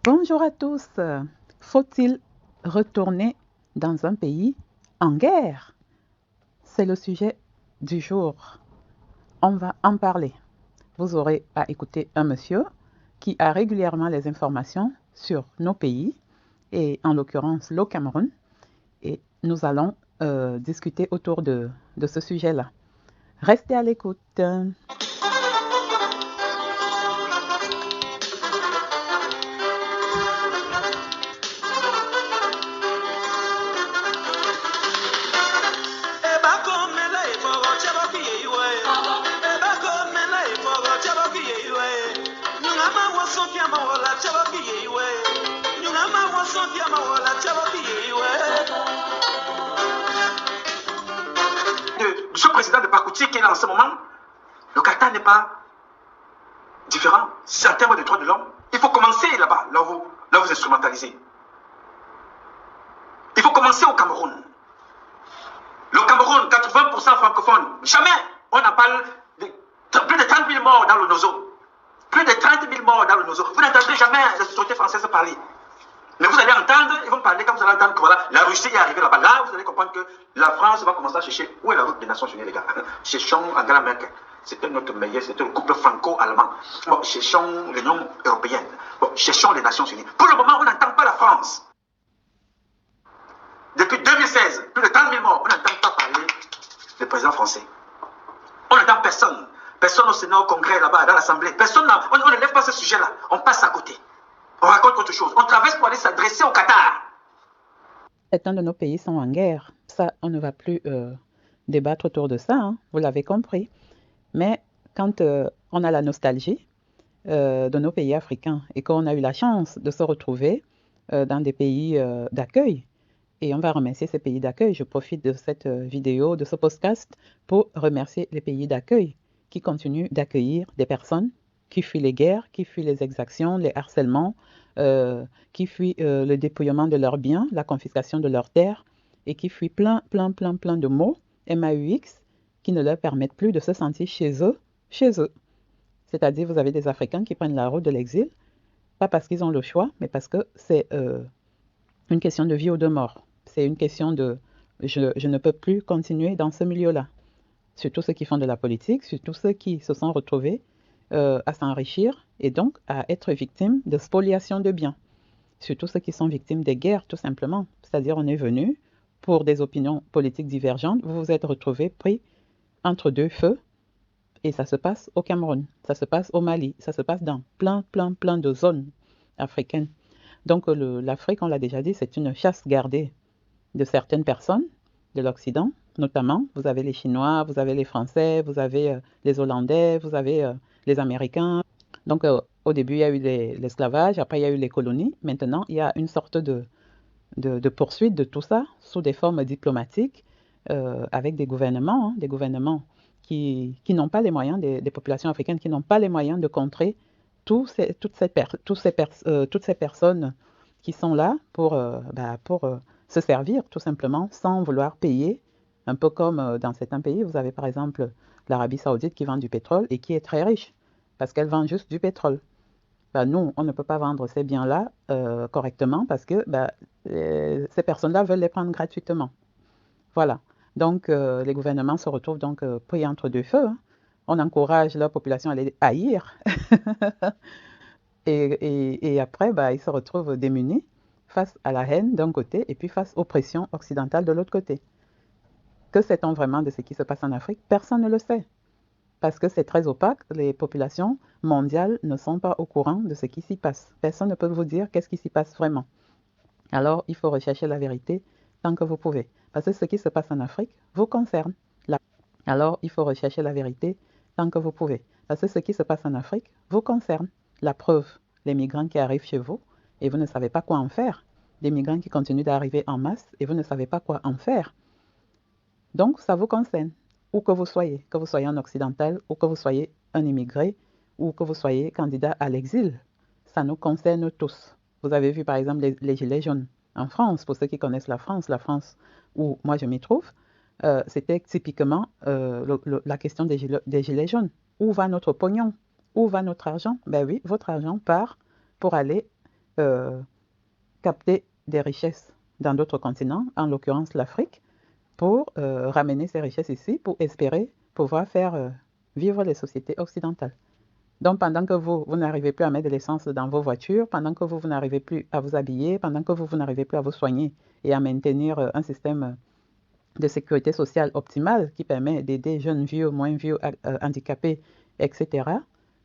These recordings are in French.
Bonjour à tous. Faut-il retourner dans un pays en guerre? C'est le sujet du jour. On va en parler. Vous aurez à écouter un monsieur qui a régulièrement les informations sur nos pays, et en l'occurrence le Cameroun, et nous allons discuter autour de ce sujet-là. Restez à l'écoute. De ce président de Pakouti qui est là en ce moment, le Qatar n'est pas différent. C'est en termes de droits de l'homme. Il faut commencer là-bas, là où vous instrumentalisez. Il faut commencer au Cameroun. Le Cameroun, 80% francophone. Jamais on en parle de plus de 30 000 morts dans le Nozo. Plus de 30 000 morts dans le Nozo. Vous n'entendrez jamais les autorités françaises parler. Mais vous allez entendre, ils vont parler quand vous allez entendre que voilà, la Russie est arrivée là-bas. Là, vous allez comprendre que la France va commencer à chercher où est la route des Nations Unies, les gars. Cherchons Angela Merkel. C'était notre meilleur, c'était le couple franco-allemand. Bon, cherchons l'Union européenne. Bon, cherchons les Nations Unies. Pour le moment, on n'entend pas la France. Depuis 2016, plus de 30 000 morts, on n'entend pas parler du président français. On n'entend personne. Personne au Sénat, au Congrès, là-bas, dans l'Assemblée. Personne, on ne lève pas ce sujet-là. On passe à côté. On raconte autre chose. On traverse pour aller s'adresser au Qatar. Certains de nos pays sont en guerre. Ça, on ne va plus débattre autour de ça, hein. Vous l'avez compris. Mais quand on a la nostalgie de nos pays africains et qu'on a eu la chance de se retrouver dans des pays d'accueil, et on va remercier ces pays d'accueil. Je profite de cette vidéo, de ce podcast, pour remercier les pays d'accueil qui continuent d'accueillir des personnes qui fuient les guerres, qui fuient les exactions, les harcèlements, qui fuient le dépouillement de leurs biens, la confiscation de leurs terres, et qui fuient plein de mots, MAUX, qui ne leur permettent plus de se sentir chez eux. C'est-à-dire, vous avez des Africains qui prennent la route de l'exil, pas parce qu'ils ont le choix, mais parce que c'est une question de vie ou de mort. C'est une question de je ne peux plus continuer dans ce milieu-là. Surtout ceux qui font de la politique, surtout ceux qui se sont retrouvés à s'enrichir et donc à être victimes de spoliation de biens. Surtout ceux qui sont victimes des guerres, tout simplement. C'est-à-dire, on est venu pour des opinions politiques divergentes, vous vous êtes retrouvés pris entre deux feux, et ça se passe au Cameroun, ça se passe au Mali, ça se passe dans plein de zones africaines. Donc l'Afrique, on l'a déjà dit, c'est une chasse gardée de certaines personnes de l'Occident, notamment. Vous avez les Chinois, vous avez les Français, vous avez les Hollandais, vous avez les Américains. Donc au début, il y a eu l'esclavage, après il y a eu les colonies. Maintenant, il y a une sorte de poursuite de tout ça sous des formes diplomatiques avec des gouvernements qui n'ont pas les moyens, des populations africaines qui n'ont pas les moyens de contrer toutes ces personnes qui sont là pour se servir tout simplement sans vouloir payer. Un peu comme dans certains pays, vous avez par exemple l'Arabie Saoudite qui vend du pétrole et qui est très riche parce qu'elle vend juste du pétrole. Nous, on ne peut pas vendre ces biens-là correctement parce que ces personnes-là veulent les prendre gratuitement. Voilà. Donc, les gouvernements se retrouvent donc pris entre deux feux, hein. On encourage la population à les haïr. et après, ils se retrouvent démunis face à la haine d'un côté et puis face aux pressions occidentales de l'autre côté. Que sait-on vraiment de ce qui se passe en Afrique? Personne ne le sait. Parce que c'est très opaque, les populations mondiales ne sont pas au courant de ce qui s'y passe. Personne ne peut vous dire qu'est-ce qui s'y passe vraiment. Alors, il faut rechercher la vérité tant que vous pouvez. Parce que ce qui se passe en Afrique vous concerne. Alors, il faut rechercher la vérité tant que vous pouvez. Parce que ce qui se passe en Afrique vous concerne. La preuve, les migrants qui arrivent chez vous et vous ne savez pas quoi en faire. Des migrants qui continuent d'arriver en masse et vous ne savez pas quoi en faire. Donc, ça vous concerne. Où que vous soyez un occidental, ou que vous soyez un immigré, ou que vous soyez candidat à l'exil, ça nous concerne tous. Vous avez vu par exemple les gilets jaunes en France, pour ceux qui connaissent la France où moi je m'y trouve, c'était typiquement la question des gilets jaunes. Où va notre pognon? Où va notre argent? Ben oui, votre argent part pour aller capter des richesses dans d'autres continents, en l'occurrence l'Afrique, pour ramener ces richesses ici, pour espérer pouvoir faire vivre les sociétés occidentales. Donc, pendant que vous n'arrivez plus à mettre de l'essence dans vos voitures, pendant que vous n'arrivez plus à vous habiller, pendant que vous n'arrivez plus à vous soigner et à maintenir un système de sécurité sociale optimale qui permet d'aider jeunes vieux, moins vieux, handicapés, etc.,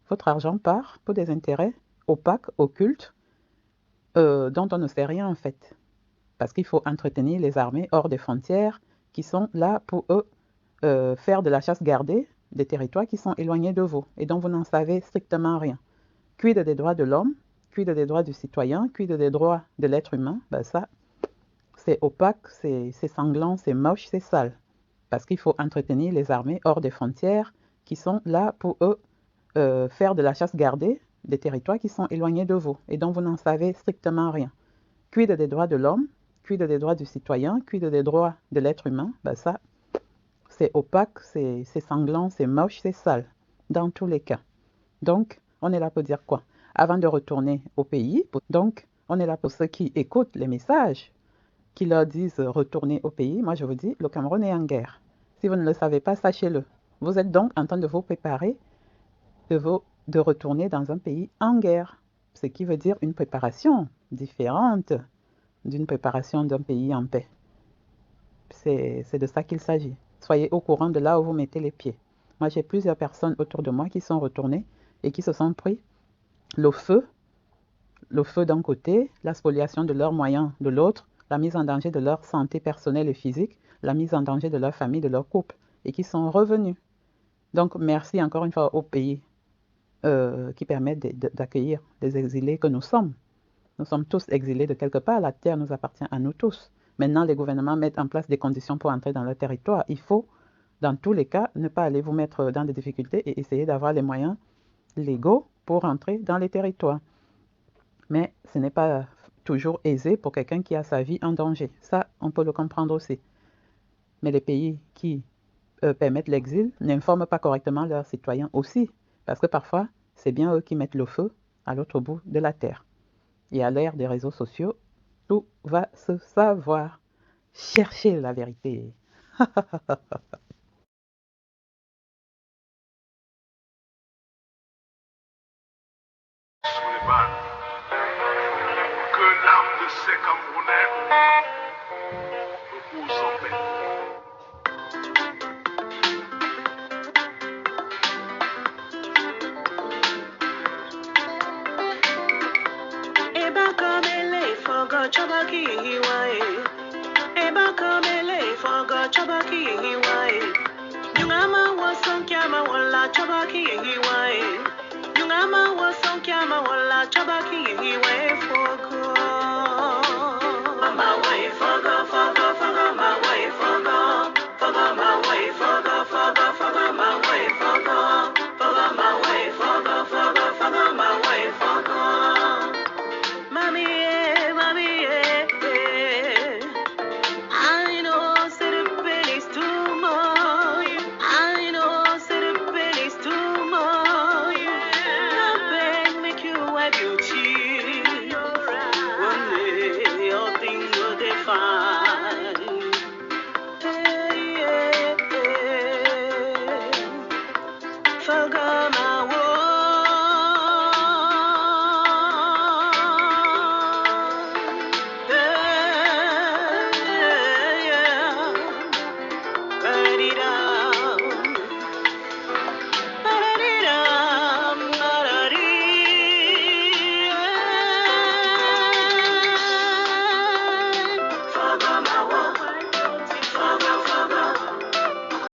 votre argent part pour des intérêts opaques, occultes, dont on ne sait rien en fait. Parce qu'il faut entretenir les armées hors des frontières qui sont là pour eux faire de la chasse gardée des territoires qui sont éloignés de vous et dont vous n'en savez strictement rien. Quid des droits de l'homme, quid des droits du citoyen, quid des droits de l'être humain, ben ça, c'est opaque, c'est sanglant, c'est moche, c'est sale. Parce qu'il faut entretenir les armées hors des frontières qui sont là pour eux faire de la chasse gardée des territoires qui sont éloignés de vous et dont vous n'en savez strictement rien. Quid des droits de l'homme, quid des droits du citoyen, quid des droits de l'être humain, ben ça, c'est opaque, c'est sanglant, c'est moche, c'est sale, dans tous les cas. Donc, on est là pour dire quoi? Avant de retourner au pays, donc, on est là pour ceux qui écoutent les messages, qui leur disent retourner au pays. Moi, je vous dis, le Cameroun est en guerre. Si vous ne le savez pas, sachez-le. Vous êtes donc en train de vous préparer de retourner dans un pays en guerre, ce qui veut dire une préparation différente d'une préparation d'un pays en paix. C'est de ça qu'il s'agit. Soyez au courant de là où vous mettez les pieds. Moi, j'ai plusieurs personnes autour de moi qui sont retournées et qui se sont pris le feu d'un côté, la spoliation de leurs moyens de l'autre, la mise en danger de leur santé personnelle et physique, la mise en danger de leur famille, de leur couple, et qui sont revenus. Donc, merci encore une fois au pays qui permettent d'accueillir les exilés que nous sommes. Nous sommes tous exilés de quelque part, la terre nous appartient à nous tous. Maintenant, les gouvernements mettent en place des conditions pour entrer dans leur territoire. Il faut, dans tous les cas, ne pas aller vous mettre dans des difficultés et essayer d'avoir les moyens légaux pour entrer dans les territoires. Mais ce n'est pas toujours aisé pour quelqu'un qui a sa vie en danger. Ça, on peut le comprendre aussi. Mais les pays qui permettent l'exil n'informent pas correctement leurs citoyens aussi, parce que parfois, c'est bien eux qui mettent le feu à l'autre bout de la terre. Et à l'ère des réseaux sociaux, tout va se savoir. Cherchez la vérité. Que l'âme de ces Camerounais repose en paix. Eba kamele fogo chabaki hiwae. Eba kamele fogo chabaki hiwae. Yungama wason kyama wala chabaki hiwae. Yungama wason kyama wala chabaki